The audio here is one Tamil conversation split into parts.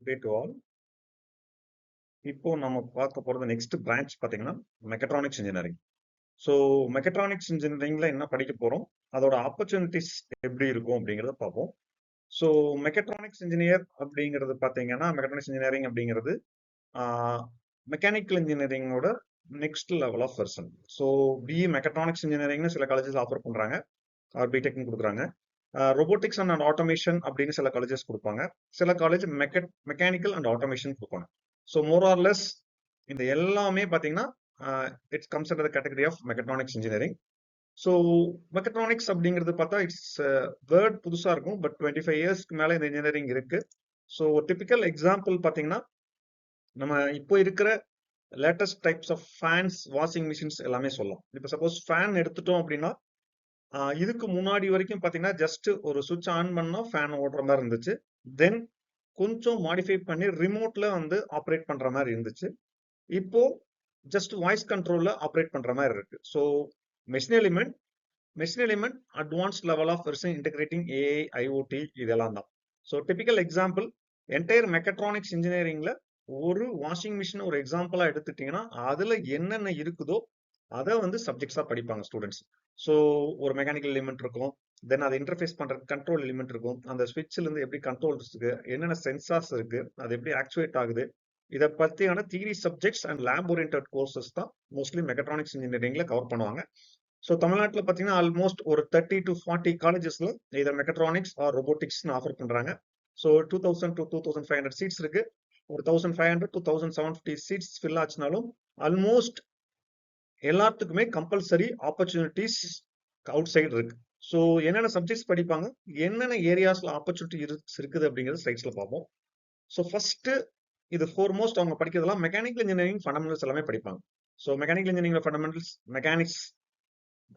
Great to all. இப்போ நம்ம பார்க்க போறது நெக்ஸ்ட் பிரான்ச் பாத்தீங்கன்னா மெக்கட்ரானிக்ஸ் இன்ஜினியரிங். ஸோ மெக்கட்ரானிக்ஸ் இன்ஜினியரிங்ல என்ன படிக்க போறோம், அதோட ஆப்பர்ச்சுனிட்டிஸ் எப்படி இருக்கும் அப்படிங்கறத பார்ப்போம். ஸோ மெக்கட்ரானிக்ஸ் இன்ஜினியர் அப்படிங்கிறது பாத்தீங்கன்னா மெக்கட்ரானிக்ஸ் இன்ஜினியரிங் அப்படிங்கிறது மெக்கானிக்கல் இன்ஜினியரிங்கோட next level of version. So BE mechatronics இன்ஜினியரிங்னு சில காலேஜஸ் ஆஃபர் பண்றாங்க, பிடெக்னு கொடுக்குறாங்க. ரொபோட்டிக்ஸ் அண்ட் ஆட்டோமேஷன் அப்படின்னு சில காலேஜஸ் கொடுப்பாங்க. சில காலேஜ் மெக்கானிக்கல் அண்ட் ஆட்டோமேஷன் கொடுப்பாங்க. ஸோ மோர் ஆர் லெஸ் இந்த எல்லாமே பார்த்தீங்கன்னா it's comes under the category of mechatronics engineering. So mechatronics அப்படிங்கிறது பார்த்தா இட்ஸ் வேர்ட் புதுசாக இருக்கும், பட் 25 இயர்ஸ்க்கு மேலே இந்த இன்ஜினியரிங் இருக்கு. ஸோ ஒரு டிபிக்கல் எக்ஸாம்பிள் பார்த்தீங்கன்னா நம்ம இப்போ இருக்கிற latest types of fans, washing machines எல்லாமே சொல்லலாம். இப்போ சப்போஸ் ஃபேன் எடுத்துட்டோம் அப்படின்னா இதுக்கு முன்னாடி வரைக்கும் பாத்தீங்கன்னா ஜஸ்ட் ஒரு சுவிட்ச் ஆன் பண்ணா ஃபேன் ஓடுற மாதிரி இருந்துச்சு. தென் கொஞ்சம் மாடிஃபை பண்ணி ரிமோட்ல வந்து ஆப்ரேட் பண்ற மாதிரி இருந்துச்சு. இப்போ ஜஸ்ட் வாய்ஸ் கண்ட்ரோல்ல ஆப்ரேட் பண்ற மாதிரி இருக்கு. So machine element advanced level of version integrating AI, IoT இதெல்லாம் தான். So typical example entire mechatronics இன்ஜினியரிங்ல ஒரு வாஷிங் மிஷின் ஒரு எக்ஸாம்பிளா எடுத்துட்டீங்கன்னா அதுல என்னென்ன இருக்குதோ அதை வந்து சப்ஜெக்ட்ஸா படிப்பாங்க ஸ்டூடெண்ட்ஸ். ஸோ ஒரு மெக்கானிக்கல் எலிமெண்ட் இருக்கும், தென் அதை இன்டர்ஃபேஸ் பண்ற கண்ட்ரோல் எலிமெண்ட் இருக்கும், அந்த ஸ்விட்ச்ல இருந்து எப்படி கண்ட்ரோல்ஸ் இருக்கு, என்னென்ன சென்சார்ஸ் இருக்கு, அது எப்படி ஆக்சுவேட் ஆகுது, இதை பத்தியான theory subjects and lab oriented courses தான் மோஸ்ட்லி மெக்கட்ரானிக்ஸ் இன்ஜினியரிங்ல கவர் பண்ணுவாங்க. ஸோ தமிழ்நாட்டில் பார்த்தீங்கன்னா ஆல்மோஸ்ட் ஒரு 30 to 40 காலேஜஸ்ல இதை மெக்கட்ரானிக்ஸ் ஆர் ரொபோட்டிக்ஸ்னு ஆஃபர் பண்றாங்க. ஸோ 2000 to 2500 சீட்ஸ் இருக்கு. ஒரு 1500 to 1750 சீட்ஸ் ஃபில் ஆச்சுனாலும் ஆல்மோஸ்ட் எல்லாத்துக்குமே கம்பல்சரி ஆப்பர்ச்சுனிட்டிஸ் அவுட் சைடு இருக்கு. ஸோ என்னென்ன சப்ஜெக்ட்ஸ் படிப்பாங்க, என்னென்ன ஏரியாஸ்ல ஆப்பர்ச்சுனிட்டி இருக்குது அப்படிங்கிறது ஸ்லைட்ஸ்ல பார்ப்போம். ஸோ ஃபர்ஸ்ட் இது ஃபோர்மோஸ்ட் அவங்க படிக்கிறதுலாம் மெக்கானிக்கல் இன்ஜினியரிங் ஃபண்டமெண்டல்ஸ் எல்லாமே படிப்பாங்க. So mechanical engineering fundamentals, mechanics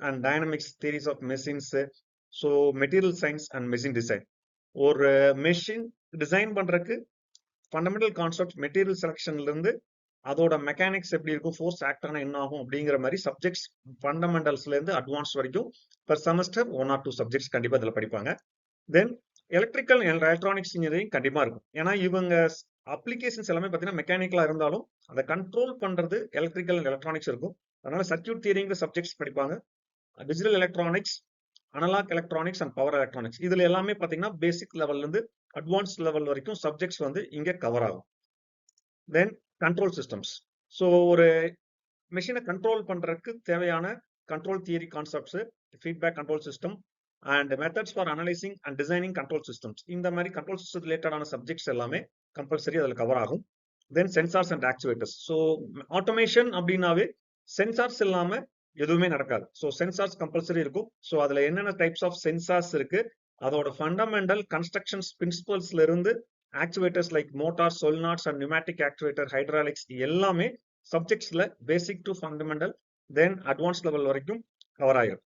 and dynamics, theories of machines, so material science and machine design. ஒரு மெஷின் டிசைன் பண்றதுக்கு ஃபண்டமெண்டல் கான்செப்ட் மெட்டீரியல் செலக்ஷன்ல இருந்து அதோட மெக்கானிக்ஸ் எப்படி இருக்கும், ஃபோர்ஸ் ஆக்டர்னா என்ன ஆகும் அப்படிங்கிற மாதிரி சப்ஜெக்ட்ஸ் ஃபண்டமெண்டல்ஸ்ல இருந்து அட்வான்ஸ் வரைக்கும் பர் செமஸ்டர் 1 or 2 சப்ஜெக்ட்ஸ் கண்டிப்பா இதுல படிப்பாங்க. தென் எலக்ட்ரிக்கல் அண்ட் எலக்ட்ரானிக்ஸ் இன்ஜினியரிங் கண்டிப்பா இருக்கும். ஏன்னா இவங்க அப்ளிகேஷன்ஸ் எல்லாமே பார்த்தீங்கன்னா மெக்கானிக்கலா இருந்தாலும் அதை கண்ட்ரோல் பண்றது எலக்ட்ரிக்கல் அண்ட் எலக்ட்ரானிக்ஸ் இருக்கும். அதனால சர்க்யூட் தியரிங்கிற சப்ஜெக்ட்ஸ் படிப்பாங்க. Digital electronics, analog electronics and power electronics இதுல எல்லாமே பார்த்தீங்கன்னா பேசிக் லெவல்ல இருந்து அட்வான்ஸ் லெவல் வரைக்கும் சப்ஜெக்ட்ஸ் வந்து இங்க கவர் ஆகும். தென் கண்ட்ரோல் சிஸ்டம்ஸ். ஸோ ஒரு மெஷினை கண்ட்ரோல் பண்றதுக்கு தேவையான control theory concepts, feedback control system and methods for analysing and designing control systems, இந்த மாதிரி கண்ட்ரோல் சிஸ்டம் ரிலேட்டடான சப்ஜெக்ட்ஸ் எல்லாமே கம்பல்சரி அதில் கவர் ஆகும். Then sensors and actuators. So automation அப்படின்னாவே சென்சார்ஸ் இல்லாம எதுவுமே நடக்காது. ஸோ சென்சார்ஸ் கம்பல்சரி இருக்கும். ஸோ அதுல என்னென்ன டைப்ஸ் ஆஃப் சென்சார்ஸ் இருக்கு, அதோட ஃபண்டமெண்டல் கன்ஸ்ட்ரக்ஷன்ஸ் பிரின்சிபல்ஸ்ல இருந்து actuators like motor, solenoids and pneumatic actuator, hydraulics எல்லாமே சப்ஜெக்ட்ஸ்ல basic to fundamental then advance level வரைக்கும் கவர் ஆயிரும்.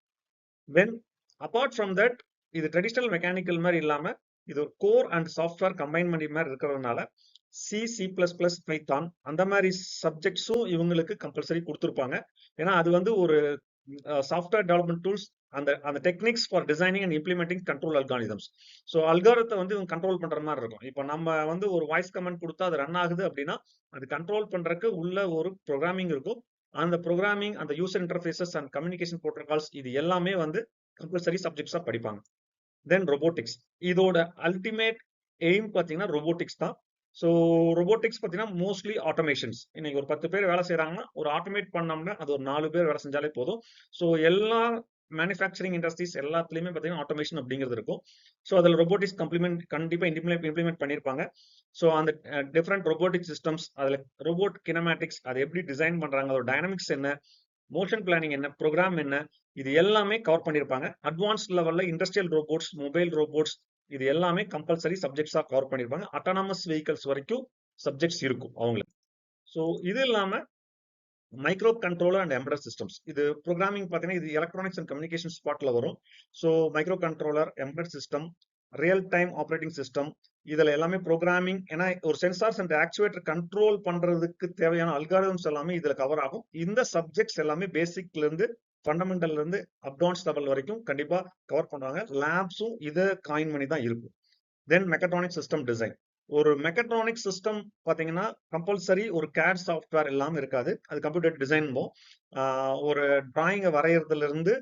தென் அபார்ட் ஃப்ரம் தட் இது ட்ரெடிஷனல் மெக்கானிக்கல் மாதிரி இல்லாம இது ஒரு கோர் அண்ட் சாஃப்ட்வேர் கம்பைன் பண்ணி மாதிரி இருக்கிறதுனால C++, பைத்தான் அந்த மாதிரி சப்ஜெக்ட்ஸும் இவங்களுக்கு கம்பல்சரி கொடுத்துருப்பாங்க. ஏன்னா அது வந்து ஒரு சாஃப்ட்வேர் டெவலப்மெண்ட் டூல்ஸ், அந்த techniques for designing and implementing control algorithms. So அல்காரத்தை வந்து இவங்க கண்ட்ரோல் பண்ற மாதிரி இருக்கும். இப்போ நம்ம வந்து ஒரு வாய்ஸ் கமெண்ட் கொடுத்தா அது ரன் ஆகுது அப்படின்னா அது கண்ட்ரோல் பண்றதுக்கு உள்ள ஒரு ப்ரோக்ராமிங் இருக்கும். அந்த ப்ரோக்ராமிங், அந்த user interfaces and communication protocols இது எல்லாமே வந்து கம்பல்சரி சப்ஜெக்ட்ஸா படிப்பாங்க. தென் ரொபோட்டிக்ஸ். இதோட அல்டிமேட் எய்ம் பார்த்தீங்கன்னா ரொபோட்டிக்ஸ் தான். ஸோ ரொபோட்டிக்ஸ் பார்த்தீங்கன்னா மோஸ்ட்லி ஆட்டோமேஷன்ஸ். இன்னைக்கு ஒரு 10 பேர் வேலை செய்யறாங்கன்னா ஒரு ஆட்டோமேட் பண்ணோம்னா அது ஒரு 4 பேர் வேலை செஞ்சாலே போதும். ஸோ எல்லா மேனுஃபேக்சரிங் இண்டஸ்ட்ரீஸ் எல்லாத்துலயுமே பார்த்தீங்கன்னா ஆட்டோமேஷன் அப்படிங்கிறது இருக்கும். ஸோ அதில் ரொபோட்டிக்ஸ் கண்டிப்பா இம்ப்ளிமெண்ட் பண்ணியிருப்பாங்க. ஸோ அந்த டிஃப்ரெண்ட் ரொபோட்டிக் சிஸ்டம்ஸ், அதில் ரோபோட் கினமேட்டிக்ஸ் அதை எப்படி டிசைன் பண்றாங்க, அதோட டைனமிக்ஸ் என்ன, மோஷன் பிளானிங் என்ன, ப்ரோக்ராம் என்ன, இது எல்லாமே கவர் பண்ணியிருப்பாங்க. அட்வான்ஸ்ட் லெவல்ல இண்டஸ்ட்ரியல் ரோபோட்ஸ், மொபைல் ரோபோட்ஸ் இது எல்லாமே கம்பல்சரி சப்ஜெக்ட்ஸா கவர் பண்ணியிருப்பாங்க. அட்டானமஸ் வெஹிக்கல்ஸ் வரைக்கும் சப்ஜெக்ட்ஸ் இருக்கும் அவங்களுக்கு. ஸோ இது இல்லாம micro controller and embedded systems, இது ப்ரோக்ராமிங் பார்த்தீங்கன்னா இது எலக்ட்ரானிக்ஸ் அண்ட் கம்யூனிகேஷன் ஸ்பாட்ல வரும். So micro controller, embedded system, real time operating system இதுல எல்லாமே ப்ரோக்ராமிங். ஏன்னா ஒரு சென்சார்ஸ் அண்ட் ஆக்சுவேட்டர் கண்ட்ரோல் பண்றதுக்கு தேவையான அல்காரிதம்ஸ் எல்லாமே இதுல கவர் ஆகும். இந்த சப்ஜெக்ட்ஸ் எல்லாமே பேசிக்ல இருந்து ஃபண்டமெண்டல்ல இருந்து அட்வான்ஸ் லெவல் வரைக்கும் கண்டிப்பா கவர் பண்ணுவாங்க. லேப்ஸும் இதை காயின் பண்ணி தான் இருக்கும். தென் மெக்கட்ரானிக் சிஸ்டம் டிசைன். ஒரு மெக்கட்ரானிக் சிஸ்டம் பாத்தீங்கன்னா கம்பல்சரி ஒரு கேட் சாஃப்ட்வேர் இல்லாம இருக்காது. அது கம்ப்யூட்டர் டிசைன் ஒரு டிராயிங்கை வரையறதுல இருந்து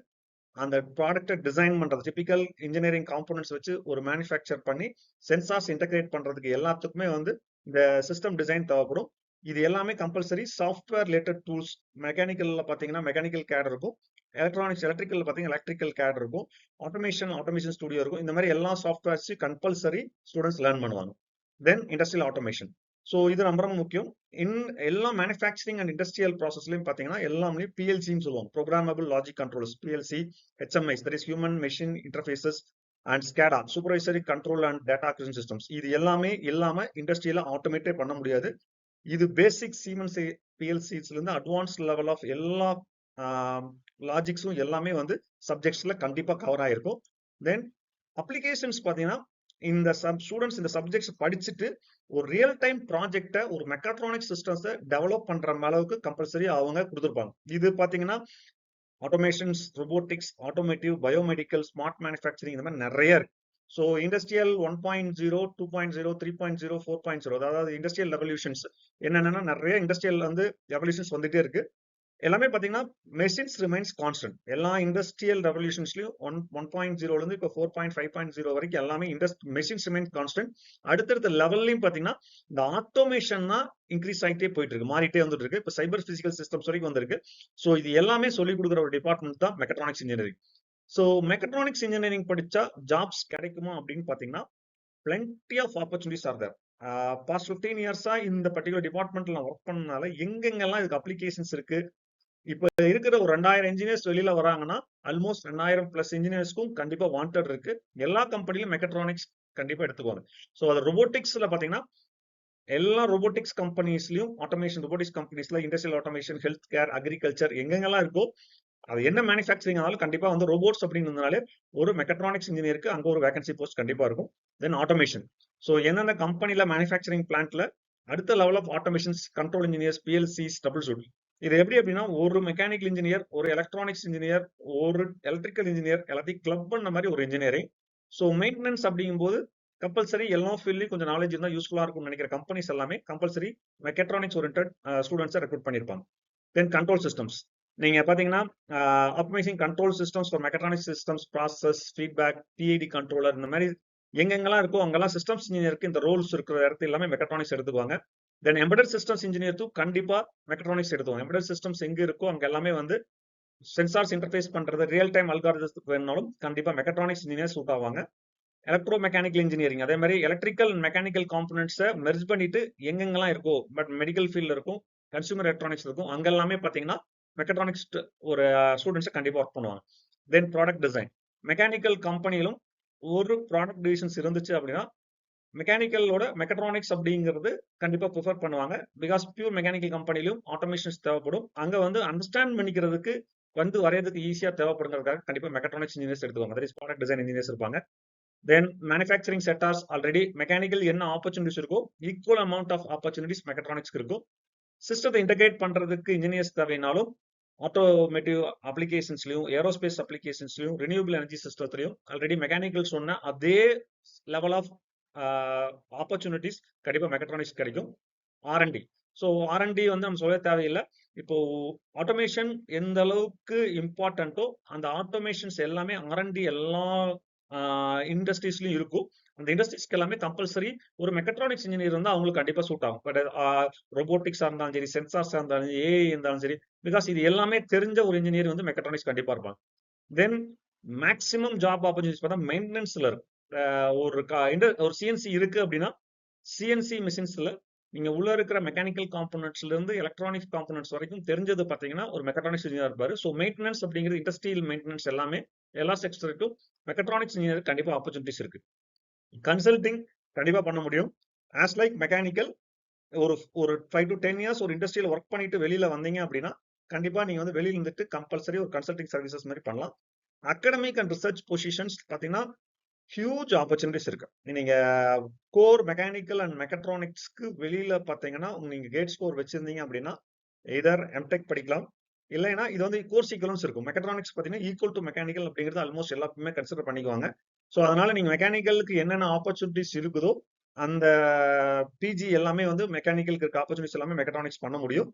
அந்த ப்ராடக்ட்டை டிசைன் பண்றது டிபிக்கல் இன்ஜினியரிங் காம்போனன்ட்ஸ் வச்சு ஒரு மேனுஃபேக்சர் பண்ணி சென்சார்ஸ் இன்டகிரேட் பண்றதுக்கு எல்லாத்துக்குமே வந்து இந்த சிஸ்டம் டிசைன் தேவைப்படும். இது எல்லாமே கம்பல்சரி சாஃப்ட்வேர் ரிலேட்டட் டூல்ஸ். மெக்கானிக்கல்ல பாத்தீங்கன்னா மெக்கானிக்கல் கேட் இருக்கும், எலக்ட்ரானிக்ஸ் எலக்ட்ரிக்கல் பாத்தீங்கன்னா எலக்ட்ரிக்கல் கேட் இருக்கும், ஆட்டோமேஷன் ஸ்டுடியோ இருக்கும். இந்த மாதிரி எல்லா சாஃப்ட்வேர்ஸ் கம்பல்சரி ஸ்டூடெண்ட்ஸ் லேர்ன் பண்ணுவாங்க. தென் இண்டஸ்ட்ரியல் ஆட்டோமேஷன். ஸோ இது ரொம்ப ரொம்ப முக்கியம். இன் எல்லா மேனுஃபேக்சரிங் அண்ட் இண்டஸ்ட்ரியல் ப்ராசஸ்லயும் பாத்தீங்கன்னா எல்லாமே பிஎல்சின்னு சொல்லுவாங்க, programmable logic controls, PLC, HMIs, that is human machine interfaces and SCADA, supervisory control and data acquisition systems. இது எல்லாமே இல்லாம இண்டஸ்ட்ரியில ஆட்டோமேட்டே பண்ண முடியாது. இது பேசிக் சீமன்ஸ் பிஎல்சிஸ்ல இருந்து அட்வான்ஸ் லெவல் ஆஃப் எல்லா லாஜிக்ஸும் எல்லாமே வந்து சப்ஜெக்ட்ஸ்ல கண்டிப்பா கவர் ஆயிருக்கும். தென் அப்ளிகேஷன்ஸ் பாத்தீங்கன்னா இந்த ஸ்டூடெண்ட்ஸ் இந்த சப்ஜெக்ட்ஸ் படிச்சுட்டு ஒரு ரியல் டைம் ப்ராஜெக்டை ஒரு மெக்காட்ரானிக் சிஸ்டம்ஸை டெவலப் பண்ற அளவுக்கு கம்பல்சரி அவங்க கொடுத்துருப்பாங்க. இது பாத்தீங்கன்னா automations, robotics, automotive, biomedical, smart manufacturing, இந்த மாதிரி நிறைய இருக்கு. ஸோ இண்டஸ்ட்ரியல் 1.0, 2.0, 3.0, 4.0, அதாவது இண்டஸ்ட்ரியல் ரெவல்யூஷன்ஸ் என்னென்னா நிறைய இண்டஸ்ட்ரியல் வந்து ரெவல்யூஷன்ஸ் வந்துட்டே இருக்கு. எல்லாமே பாத்தீங்கன்னா மெஷின்ஸ் ரிமைன்ஸ் கான்ஸ்டன்ட். எல்லா இண்டஸ்ட்ரியல் ரெவல்யூஷன்ஸ்லயும் 1.0ல இருந்து இப்போ 4.5.0 வரைக்கும் எல்லாமே மெஷின்ஸ் ரிமைன்ஸ் கான்ஸ்டன்ட். அடுத்தடுத்த லெவல்லையும் பாத்தீங்கன்னா இந்த ஆட்டோமேஷன் தான் இன்க்ரீஸ் ஆகிட்டே போயிட்டு இருக்கு, மாறிட்டே வந்துட்டு இருக்கு. இப்போ சைபர் பிசிக்கல் சிஸ்டம்ஸ் வரைக்கும் வந்திருக்கு. ஸோ இது எல்லாமே சொல்லிக் கொடுக்குற ஒரு டிபார்ட்மெண்ட் தான் mechatronics engineering. So mechatronics engineering படிச்சா ஜாப்ஸ் கிடைக்குமா அப்படின்னு பாத்தீங்கன்னா plenty of opportunities are there. Past 15 இயர்ஸா இந்த பர்டிகுலர் டிபார்ட்மெண்ட்ல நான் ஒர்க் பண்ணனால எங்கெங்கெல்லாம் இதுக்கு அப்ளிகேஷன்ஸ் இருக்கு. இப்ப இருக்கிற ஒரு 2000 இன்ஜினியர்ஸ் வெளியில வராங்கன்னா ஆல்மோஸ்ட் 2000 பிளஸ் இன்ஜினியர்ஸ்க்கும் கண்டிப்பா வாண்டட் இருக்கு. எல்லா கம்பெனிலும் மெக்கட்ரானிக்ஸ் கண்டிப்பா எடுத்துக்குவாங்க. ஸோ அது ரொபோட்டிக்ஸ்ல பாத்தீங்கன்னா எல்லா ரொபோட்டிக்ஸ் கம்பெனிஸ்லயும், ஆட்டோமேஷன் ரொபோட்டிக்ஸ் கம்பெனிஸ்ல, industrial automation, health care, agriculture, எங்கெங்கெல்லாம் இருக்கோ அது என்ன மேனுஃபேக்சரிங் ஆனாலும் கண்டிப்பா வந்து ரோபோட்ஸ் அப்படின்றதுனாலே ஒரு மெக்கட்ரானிக்ஸ் இன்ஜினியருக்கு அங்க ஒரு வேகன்சி போஸ்ட் கண்டிப்பா இருக்கும். தென் ஆட்டோமேஷன். ஸோ எந்தெந்த கம்பெனில மேனுஃபேக்சரிங் பிளான்ட்ல அடுத்த level of automations, control engineers, PLCs, double shoot. இது எப்படி அப்படின்னா ஒரு மெக்கானிக்கல் இன்ஜினியர், ஒரு எலக்ட்ரானிக்ஸ் இன்ஜினியர், ஒரு எலக்ட்ரிக்கல் இன்ஜினியர் எல்லாத்தையும் கிளப் பண்ண மாதிரி ஒரு இன்ஜினியரிங். ஸோ மெயின்டெனன்ஸ் அப்படிங்கும்போது கம்பல்சரி எல்லா ஃபீல்ட்லயும் கொஞ்சம் நாலேஜ் இருந்தா யூஸ்ஃபுல்லா இருக்கும்னு நினைக்கிற கம்பெனிஸ் எல்லாமே கம்பல்சரி மெக்கட்ரானிக்ஸ் ஓரியன்டட் ஸ்டூடெண்ட்ஸை ரெக்ரூட் பண்ணிருப்பாங்க. தென் கண்ட்ரோல் சிஸ்டம்ஸ். நீங்க பாத்தீங்கன்னா optimising control systems for mechatronic systems, process, feedback, PID controller, இந்த மாதிரி எங்கெங்கெல்லாம் இருக்கோ அங்கெல்லாம் சிஸ்டம்ஸ் இன்ஜினியருக்கு இந்த ரோல்ஸ் இருக்கிற இடத்துல எல்லாமே மெக்கட்ரானிக்ஸ் எடுத்துக்குவாங்க. தென் எம்பெடட் சிஸ்டம்ஸ் இன்ஜினியர் கண்டிப்பா மெக்கட்ரானிக்ஸ் எடுத்துவாங்க. எம்பெடட் சிஸ்டம்ஸ் எங்க இருக்கோ அங்க எல்லாமே வந்து சென்சார்ஸ் இன்டர்ஃபேஸ் பண்றது, ரியல் டைம் அல்காரிதம்ஸ் வேணும்னாலும் கண்டிப்பா மெக்கட்ரானிக்ஸ் இன்ஜினியர் சூட் ஆவாங்க. எலக்ட்ரோ மெக்கானிக்கல் இன்ஜினியரிங் அதே மாதிரி எலக்ட்ரிக்கல் அண்ட் மெக்கானிக்கல் காம்பனன்ட்ஸை மெர்ஜ் பண்ணிட்டு எங்கெங்கெல்லாம் இருக்கோ, பட் மெடிக்கல் ஃபீல்ட்ல இருக்கும், கன்சூமர் எலக்ட்ரானிக்ஸ் இருக்கும், அங்க எல்லாமே பாத்தீங்கன்னா மெக்கட்ரானிக்ஸ் ஒரு ஸ்டூடெண்ட்ஸை கண்டிப்பா ஒர்க் பண்ணுவாங்க. தென் ப்ராடக்ட் டிசைன். மெக்கானிக்கல் கம்பெனியிலும் ஒரு ப்ராடக்ட் டிவிஷன்ஸ் இருந்துச்சு அப்படின்னா மெக்கானிக்கலோட மெக்கட்ரானிக்ஸ் அப்படிங்கிறது கண்டிப்பா ப்ரிஃபர் பண்ணுவாங்க. பிகாஸ் பியூர் மெக்கானிக்கல் கம்பெனிலும் ஆட்டோமேஷன்ஸ் தேவைப்படும். அங்க வந்து அண்டர்ஸ்டாண்ட் பண்ணிக்கிறதுக்கு வந்து வரையறதுக்கு ஈஸியா தேவைப்படுங்கிறதுக்காக கண்டிப்பா மெக்கட்ரானிக்ஸ் இன்ஜினியர்ஸ் எடுத்துவாங்க. That is product design engineers இருப்பாங்க. Then manufacturing sectors already mechanical என்ன ஆப்பர்ச்சுனிட்டிஸ் இருக்கோ ஈக்குவல் அமௌண்ட் ஆஃப் ஆப்பர்ச்சுனிட்டிஸ் மெக்கட்ரானிக்ஸ்க்கு இருக்கும். சிஸ்டத்தை இன்டகிரேட் பண்றதுக்கு இன்ஜினியர்ஸ் தேவைனாலும் ஆட்டோமேட்டிவ் அப்ளிகேஷன்ஸ்லயும், ஏரோஸ்பேஸ் அப்ளிகேஷன்ஸ்லயும், ரினியூபிள் எனர்ஜி சிஸ்டத்திலையும் ஆல்ரெடி மெக்கானிக்கல் சொன்ன அதே லெவல் ஆஃப் ஆப்பர்ச்சுனிட்டிஸ் கண்டிப்பா மெக்கட்ரானிக்ஸ் கிடைக்கும். ஆர்என்டி. ஸோ ஆர்என்டி வந்து நம்ம சொல்ல தேவையில்லை. இப்போ ஆட்டோமேஷன் எந்த அளவுக்கு இம்பார்ட்டன்ட்டோ அந்த ஆட்டோமேஷன்ஸ் எல்லாமே ஆர்என்டி எல்லா இண்டஸ்ட்ரீஸ்லயும் இருக்கும். அந்த இண்டஸ்ட்ரீஸ்க்கு எல்லாமே கம்பல்சரி ஒரு மெக்கட்ரானிக்ஸ் இன்ஜினியர் வந்து அவங்களுக்கு கண்டிப்பா சூட் ஆகும். பட் ரொபோட்டிக்ஸா இருந்தாலும் சரி, சென்சார்ஸா இருந்தாலும் சரி, ஏஐ இருந்தாலும் சரி, பிகாஸ் இது எல்லாமே தெரிஞ்ச ஒரு இன்ஜினியர் வந்து மெக்கட்ரானிக்ஸ் கண்டிப்பா இருப்பாங்க. தென் மேக்ஸிமம் ஜாப் ஆப்பர்ச்சுனிட்டிஸ் பார்த்தா மெயின்டெனன்ஸ்ல இருக்கு. ஒரு சிஎன்சி இருக்கு அப்படின்னா சிஎன்சி மிஷின்ஸ்ல நீங்க உள்ள இருக்கிற மெக்கானிக்கல் காம்பனன்ட்ஸ்ல இருந்து எலக்ட்ரானிக்ஸ் காம்பனன்ட்ஸ் வரைக்கும் தெரிஞ்சது பாத்தீங்கன்னா ஒரு மெக்கட்ரானிக்ஸ் இன்ஜினியர் இருப்பாரு. ஸோ மெயின்டெனன்ஸ் அப்படிங்கிறது இண்டஸ்ட்ரியல் மெயின்டெனன்ஸ் எல்லாமே எல்லா செக்டருக்கும் மெக்கட்ரானிக்ஸ் இன்ஜினியர் கண்டிப்பா ஆப்பர்ச்சுனிட்டிஸ் இருக்கு. கன்சல்டிங் கண்டிப்பா பண்ண முடியும். ஆஸ் லைக் மெக்கானிக்கல் ஒரு ஒரு 5 to 10 இயர்ஸ் ஒரு இண்டஸ்ட்ரியில ஒர்க் பண்ணிட்டு வெளியில வந்தீங்க அப்படின்னா கண்டிப்பா நீங்க வந்து வெளியில இருந்துட்டு கம்பல்சரி ஒரு கன்சல்டிங் சர்வீசஸ் மாதிரி பண்ணலாம். அகடமிக் அண்ட் ரிசர்ச் பொசிஷன்ஸ் பாத்தீங்கன்னா ஹியூஜ் ஆப்பர்ச்சுனிட்டிஸ் இருக்கு. நீங்க கோர் மெக்கானிக்கல் அண்ட் மெக்கட்ரானிக்ஸ்க்கு வெளியில பாத்தீங்கன்னா நீங்க கேட் ஸ்கோர் வச்சிருந்தீங்க அப்படின்னா எதர் எம்டெக் படிக்கலாம், இல்லைன்னா இது வந்து கோர்ஸ் ஈக்குவலன்ஸ் இருக்கும். மெக்கட்ரானிக்ஸ் பாத்தீங்கன்னா ஈக்குவல் டு மெக்கானிக்கல் அப்படிங்கிறது ஆல்மோஸ்ட் எல்லாருமே கன்சிடர் பண்ணிக்குவாங்க. ஸோ அதனால நீங்க மெக்கானிக்கலுக்கு என்னென்ன ஆப்பர்ச்சுனிட்டிஸ் இருக்குதோ அந்த பிஜி எல்லாமே வந்து மெக்கானிக்கலுக்கு இருக்க ஆப்பர்ச்சுனிட்டிஸ் எல்லாமே மெக்கட்ரானிக்ஸ் பண்ண முடியும்.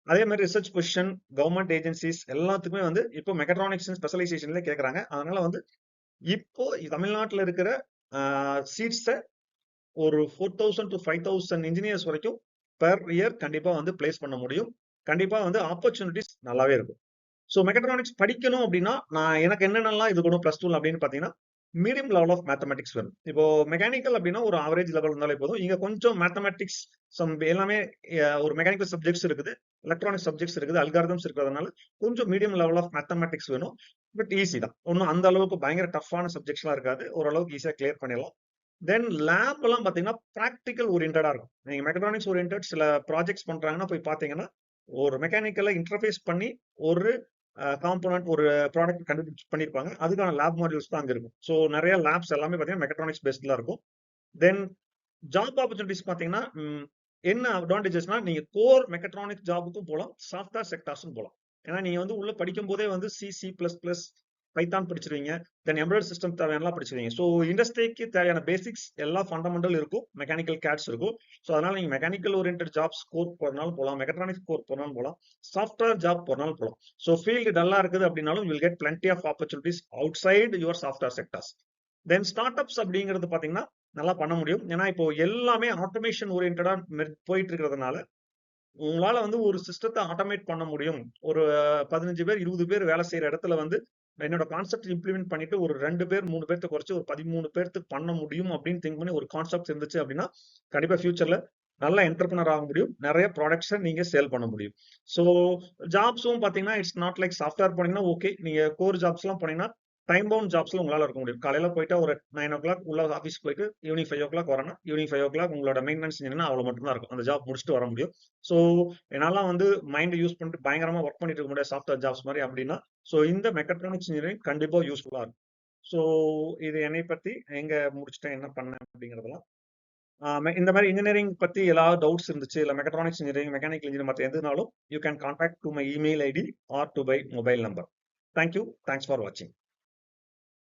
அதே மாதிரி ரிசர்ச் பொசிஷன், கவர்மெண்ட் ஏஜென்சிஸ் எல்லாத்துக்குமே வந்து இப்போ மெக்கட்ரானிக்ஸ் ஸ்பெஷலைசேஷன்ல கேக்குறாங்க. அதனால வந்து இப்போ தமிழ்நாட்டுல இருக்கிற சீட்ஸ ஒரு 4000 to 5000 இன்ஜினியர்ஸ் வரைக்கும் பெர் இயர் கண்டிப்பா வந்து பிளேஸ் பண்ண முடியும். கண்டிப்பா வந்து ஆப்பர்ச்சுனிட்டிஸ் நல்லாவே இருக்கும். ஸோ மெக்கட்ரானிக்ஸ் படிக்கணும் அப்படின்னா நான் எனக்கு என்னென்னலாம் இது கூட பிளஸ் டூ அப்படின்னு பாத்தீங்கன்னா மீடியம் லெவல் ஆஃப் மேத்தமெட்டிக்ஸ் வேணும். இப்போ மெக்கானிக்கல் அப்படின்னா ஒரு ஆவரேஜ் லெவல் இருந்தாலே போதும். இங்க கொஞ்சம் மேத்தமெட்டிக்ஸ் எல்லாமே ஒரு மெக்கானிக்கல் சப்ஜெக்ட்ஸ் இருக்குது, எலக்ட்ரானிக் சப்ஜெக்ட்ஸ் இருக்குது, அல்காரிதம்ஸ் இருக்கிறதுனால கொஞ்சம் மீடியம் லெவல் ஆஃப் மேத்தமெட்டிக்ஸ் வேணும். பட் ஈஸி தான், ஒன்றும் அந்த அளவுக்கு பயங்கர டஃப்பான சப்ஜெக்ட்ஸ்லாம் இருக்காது, ஓரளவுக்கு ஈஸியா கிளியர் பண்ணிடலாம். தென் லேப் எல்லாம் பாத்தீங்கன்னா ப்ராக்டிக்கல் ஓரியன்டா இருக்கும். நீங்க மெக்கட்ரானிக்ஸ் ஓரியன்ட் சில ப்ராஜெக்ட்ஸ் பண்றாங்கன்னா போய் பாத்தீங்கன்னா ஒரு மெக்கானிக்கலை இன்டர்ஃபேஸ் பண்ணி ஒரு காம்போனன்ட் ஒரு ப்ராடக்ட் கண்டுபிடிச்சு பண்ணிருப்பாங்க. அதுக்கான லேப் மாடியூல்ஸ் தான் அங்க இருக்கும். ஸோ நிறைய லேப்ஸ் எல்லாமே பாத்தீங்கன்னா மெக்கட்ரானிக்ஸ் பேஸ்ட்ல இருக்கும். தென் ஜாப் ஆப்பர்ச்சுனிட்டிஸ் பாத்தீங்கன்னா என்ன அட்வான்டேஜஸ்னா நீங்க கோர் மெக்கட்ரானிக் ஜாபுக்கும் போகலாம், சாஃப்ட்வேர் செக்டார்ஸும் போகலாம். ஏன்னா நீங்க வந்து உள்ள படிக்கும் போதே வந்து C++, பைத்தான் படிச்சிருவீங்க, தென் எம்பெடட் சிஸ்டம் தேவையான படிச்சிருவீங்க. ஸோ இண்டஸ்ட்ரிக்கு தேவையான பேசிக்ஸ் எல்லா ஃபண்டமெண்டல் இருக்கும், மெக்கானிக்கல் கேட்ஸ் இருக்கும். ஸோ அதனால நீங்க மெக்கானிக்கல் ஓரியன்ட் ஜாப்ஸ் கோர் போறனாலும் போகலாம், மெக்கட்ரானிக்ஸ் கோர் போறனாலும் போகலாம், சாஃப்ட்வேர் ஜாப் போறனாலும் போகலாம். ஸோ ஃபீல்டு டல்லா இருக்குது அப்படின்னாலும் will get plenty of opportunities outside your software sectors. Then startups அப்படிங்கிறது பாத்தீங்கன்னா நல்லா பண்ண முடியும். ஏன்னா இப்போ எல்லாமே ஆட்டோமேஷன் ஓரியன்டா போயிட்டு இருக்கிறதுனால உங்களால வந்து ஒரு சிஸ்டத்தை ஆட்டோமேட் பண்ண முடியும். ஒரு 15 பேர் 20 பேர் வேலை செய்யற இடத்துல வந்து என்னோட கான்செப்ட் இம்ப்ளிமெண்ட் பண்ணிட்டு ஒரு 2 பேர் 3 பேர்த்த குறைச்சு ஒரு 13 பேர்த்துக்கு பண்ண முடியும் அப்படின்னு திங்க் பண்ணி ஒரு கான்செப்ட் இருந்துச்சு அப்படின்னா கண்டிப்பா ஃபியூச்சர்ல நல்ல என்டர்பிரினர் ஆக முடியும், நிறைய ப்ராடக்ட்ஸை நீங்க சேல் பண்ண முடியும். ஸோ ஜாப்ஸும் பாத்தீங்கன்னா இட்ஸ் நாட் லைக் சாஃப்ட்வேர் போனீங்கன்னா ஓகே, நீங்க கோர் ஜாப்ஸ் எல்லாம் போனீங்கன்னா டைம் பவுண்ட் ஜாப்ஸ்ல உங்களால இருக்க முடியும். காலையில போயிட்டு ஒரு 9 o'clock உள்ள ஆஃபீஸ் போயிட்டு ஈவினிங் 5 o'clock வரணும். ஈவினிங் 5 o'clock உங்களோட மெயின்டெனன்ஸ் இன்ஜினியர்னா அவ்வளவு மட்டும் தான் இருக்கும். அந்த ஜாப் முடிச்சுட்டு வர முடியும். ஸோ என்னாலாம் வந்து மைண்ட் யூஸ் பண்ணிட்டு பயங்கரமா ஒர்க் பண்ணிட்டு இருக்க முடியாது சாஃப்ட்வேர் ஜாப்ஸ் மாதிரி அப்படின்னா ஸோ இந்த மெக்கட்ரானிக்ஸ் இன்ஜினியரிங் கண்டிப்பா யூஸ்ஃபுல்லா இருக்கும். ஸோ இது என்னை பத்தி எங்க முடிச்சுட்டேன், என்ன பண்ணேன் அப்படிங்கிறதெல்லாம். இந்த மாதிரி இன்ஜினியரிங் பத்தி ஏதாவது டவுட்ஸ் இருந்துச்சு, இல்ல மெக்கட்ரானிக்ஸ் இன்ஜினியரிங், மெக்கானிக்கல் இன்ஜினியரிங் மற்ற எதுனாலும் you can contact to my email ID or to by mobile number. Thank you, thanks for வாட்சிங்.